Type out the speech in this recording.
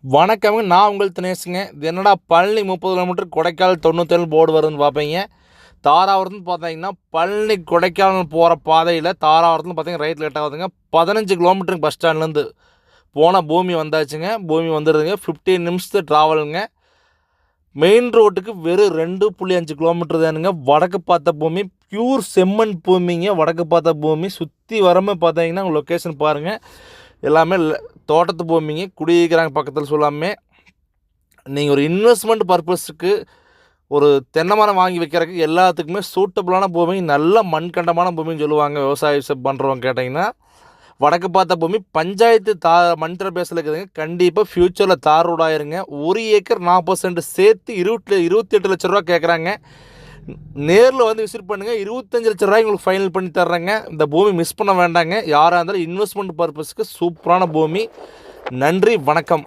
வணக்கம்ங்க. நான் உங்கள் தினேஷுங்க. இது என்னடா பழனி 30 கிலோமீட்டர், கொடைக்கானல் 97 போர்டு வருதுன்னு பார்ப்பீங்க. தாராபுரத்துன்னு பார்த்தீங்கன்னா, பழனி கொடைக்கானல் போகிற பாதையில் தாராபுரத்துன்னு பார்த்தீங்கன்னா ரைட் லேட் ஆகுதுங்க. 15 கிலோமீட்டருக்கு பஸ் ஸ்டாண்ட்லேருந்து போனால் பூமி வந்தாச்சுங்க. பூமி வந்துடுதுங்க. 15 நிமிஷத்து ட்ராவலுங்க. மெயின் ரோட்டுக்கு வெறும் 2.5 கிலோமீட்டர் தானுங்க. வடக்கு பார்த்த பூமி, பியூர் செம்மண் பூமிங்க. வடக்கு பார்த்த பூமி சுற்றி வரமே பார்த்தீங்கன்னா லொக்கேஷன் பாருங்கள். எல்லாமே தோட்டத்து பூமிங்க. குடியிருக்கிறாங்க பக்கத்தில் சொல்லாமே. நீங்கள் ஒரு இன்வெஸ்ட்மெண்ட் பர்பஸுக்கு ஒரு தென்னை மரம் வாங்கி வைக்கிறதுக்கு எல்லாத்துக்குமே சூட்டபுளான பூமி, நல்ல மண்கண்டமான பூமின்னு சொல்லுவாங்க. விவசாயம் பண்ணுறவங்க கேட்டிங்கன்னா வடக்கு பார்த்த பூமி பஞ்சாயத்து மண் பேஸில் இருக்குதுங்க. கண்டிப்பாக ஃப்யூச்சரில் தார் ரோடாயிருங்க. 1 ஏக்கர் 40 சென்ட் சேர்த்து 28 லட்ச ரூபா கேட்குறாங்க. நேரில் வந்து விசிட் பண்ணுங்கள். 25 லட்ச ரூபாய் உங்களுக்கு ஃபைனல் பண்ணி தர்றேங்க. இந்த பூமி மிஸ் பண்ண வேண்டாங்க. யாராக இருந்தாலும் இன்வெஸ்ட்மெண்ட் பர்பஸுக்கு சூப்பரான பூமி. நன்றி, வணக்கம்.